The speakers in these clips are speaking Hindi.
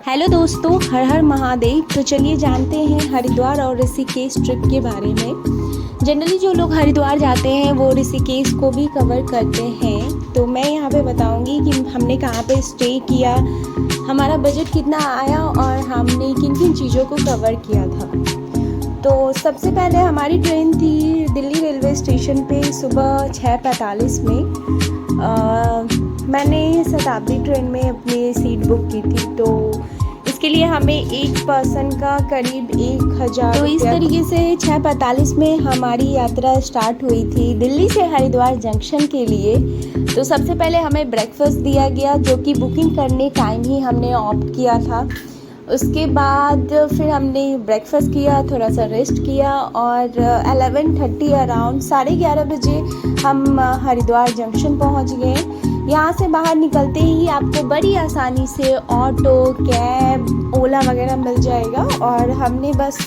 हेलो दोस्तों, हर हर महादेव। तो चलिए जानते हैं हरिद्वार और ऋषिकेश ट्रिप के बारे में। जनरली जो लोग हरिद्वार जाते हैं वो ऋषिकेश को भी कवर करते हैं। तो मैं यहाँ पे बताऊँगी कि हमने कहाँ पे स्टे किया, हमारा बजट कितना आया और हमने किन किन चीज़ों को कवर किया था। तो सबसे पहले हमारी ट्रेन थी दिल्ली रेलवे स्टेशन पे सुबह 6:45 में। मैंने शताब्दी ट्रेन में अपनी सीट बुक की थी, तो इसके लिए हमें एक पर्सन का करीब 1,000। तो इस तरीके से 6:45 में हमारी यात्रा स्टार्ट हुई थी दिल्ली से हरिद्वार जंक्शन के लिए। तो सबसे पहले हमें ब्रेकफास्ट दिया गया, जो कि बुकिंग करने टाइम ही हमने ऑप्ट किया था। उसके बाद फिर हमने ब्रेकफास्ट किया, थोड़ा सा रेस्ट किया और 11:30 अराउंड 11:30 बजे हम हरिद्वार जंक्शन पहुंच गए। यहाँ से बाहर निकलते ही आपको बड़ी आसानी से ऑटो, कैब, ओला वगैरह मिल जाएगा। और हमने बस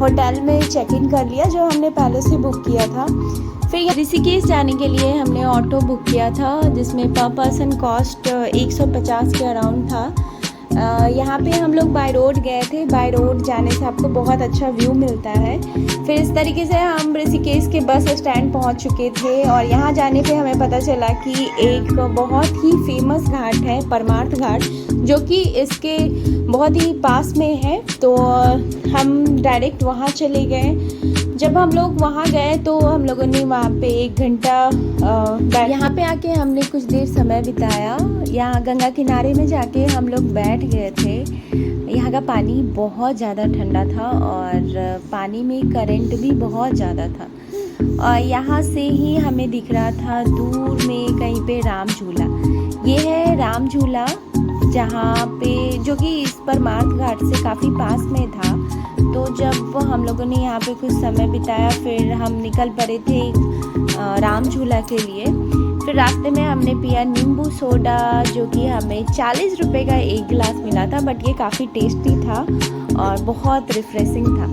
होटल में चेक इन कर लिया जो हमने पहले से बुक किया था। फिर ऋषिकेश जाने के लिए हमने ऑटो बुक किया था, जिसमें पर पर्सन कॉस्ट 150 के अराउंड था। यहाँ पे हम लोग बाय रोड गए थे। बाय रोड जाने से आपको बहुत अच्छा व्यू मिलता है। फिर इस तरीके से हम ऋषिकेश के बस स्टैंड पहुँच चुके थे और यहाँ जाने पे हमें पता चला कि एक बहुत ही फेमस घाट है, परमार्थ घाट, जो कि इसके बहुत ही पास में है। तो हम डायरेक्ट वहाँ चले गए। जब हम लोग वहाँ गए तो हम लोगों ने वहाँ पे 1 घंटा यहाँ पे आके हमने कुछ देर समय बिताया। यहाँ गंगा किनारे में जाके हम लोग बैठ गए थे। यहाँ का पानी बहुत ज़्यादा ठंडा था और पानी में करंट भी बहुत ज़्यादा था। और यहाँ से ही हमें दिख रहा था दूर में कहीं पे राम झूला। ये है राम झूला, जहाँ पे जो कि इस परमार्थ घाट से काफ़ी पास में था। तो जब हम लोगों ने यहाँ पे कुछ समय बिताया, फिर हम निकल पड़े थे राम झूला के लिए। फिर रास्ते में हमने पिया नींबू सोडा, जो कि हमें 40 रुपये का एक गिलास मिला था, बट ये काफ़ी टेस्टी था और बहुत रिफ्रेशिंग था।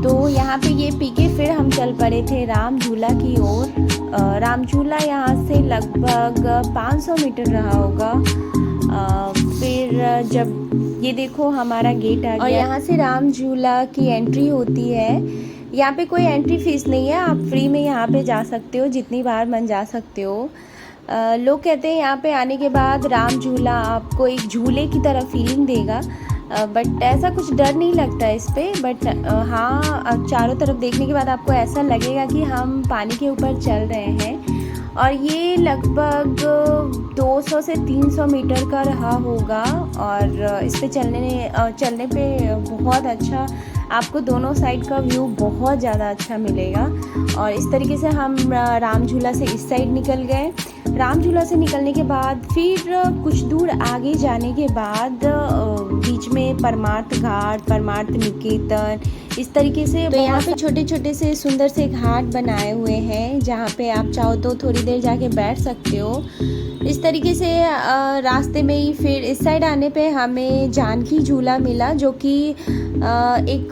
तो यहाँ पे ये पी के फिर हम चल पड़े थे राम झूला की ओर। राम झूला यहाँ से लगभग 500 मीटर रहा होगा। फिर जब ये देखो हमारा गेट आ गया और यहाँ से राम झूला की एंट्री होती है। यहाँ पे कोई एंट्री फीस नहीं है, आप फ्री में यहाँ पे जा सकते हो, जितनी बार मन जा सकते हो। लोग कहते हैं यहाँ पे आने के बाद राम झूला आपको एक झूले की तरह फीलिंग देगा, बट ऐसा कुछ डर नहीं लगता इस पर। बट हाँ, चारों तरफ देखने के बाद आपको ऐसा लगेगा कि हम पानी के ऊपर चल रहे हैं। और ये लगभग 200 से 300 मीटर का रहा होगा और इस पे चलने पे बहुत अच्छा आपको दोनों साइड का व्यू बहुत ज़्यादा अच्छा मिलेगा। और इस तरीके से हम राम झूला से इस साइड निकल गए। राम झूला से निकलने के बाद फिर कुछ दूर आगे जाने के बाद बीच में परमार्थ घाट, परमार्थ निकेतन, इस तरीके से तो यहाँ पे छोटे छोटे से सुंदर से घाट बनाए हुए हैं, जहाँ पे आप चाहो तो थोड़ी देर जाके बैठ सकते हो। इस तरीके से रास्ते में ही फिर इस साइड आने पे हमें जानकी झूला मिला, जो कि एक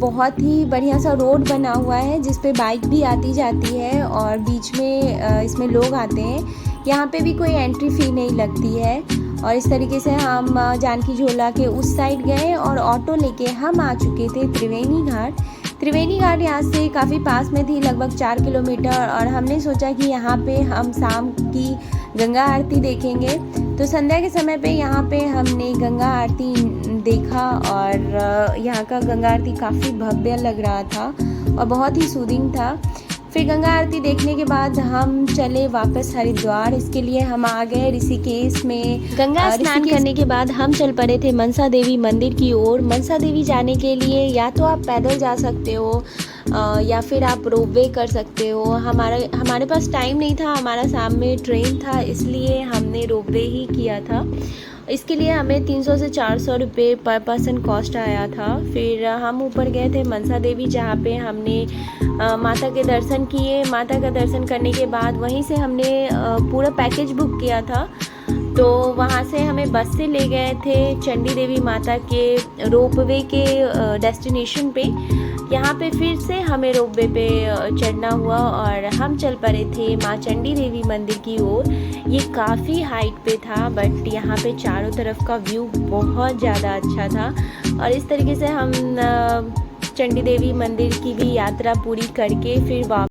बहुत ही बढ़िया सा रोड बना हुआ है, जिस पे बाइक भी आती जाती है और बीच में इसमें लोग आते हैं। यहाँ पे भी कोई एंट्री फ़ी नहीं लगती है। और इस तरीके से हम जानकी झूला के उस साइड गए और ऑटो लेके हम आ चुके थे त्रिवेणी घाट। त्रिवेणी घाट यहाँ से काफ़ी पास में थी, लगभग 4 किलोमीटर। और हमने सोचा कि यहाँ पे हम शाम की गंगा आरती देखेंगे। तो संध्या के समय पे यहाँ पे हमने गंगा आरती देखा और यहाँ का गंगा आरती काफ़ी भव्य लग रहा था और बहुत ही सूदिंग था। फिर गंगा आरती देखने के बाद हम चले वापस हरिद्वार। इसके लिए हम आ गए ऋषिकेश में। गंगा स्नान करने के बाद हम चल पड़े थे मनसा देवी मंदिर की ओर। मनसा देवी जाने के लिए या तो आप पैदल जा सकते हो या फिर आप रोपवे कर सकते हो। हमारे पास टाइम नहीं था, हमारा शाम में ट्रेन था, इसलिए हमने रोपवे ही किया था। इसके लिए हमें 300 से 400 रुपये पर पर्सन कॉस्ट आया था। फिर हम ऊपर गए थे मनसा देवी, जहाँ पे हमने माता के दर्शन किए। माता का दर्शन करने के बाद वहीं से हमने पूरा पैकेज बुक किया था। तो वहाँ से हमें बस से ले गए थे चंडी देवी माता के रोपवे के डेस्टिनेशन पे। यहाँ पे फिर से हमें रोपवे पे चढ़ना हुआ और हम चल पड़े थे माँ चंडी देवी मंदिर की ओर। ये काफ़ी हाइट पे था, बट यहाँ पे चारों तरफ का व्यू बहुत ज़्यादा अच्छा था। और इस तरीके से हम चंडी देवी मंदिर की भी यात्रा पूरी करके फिर वापस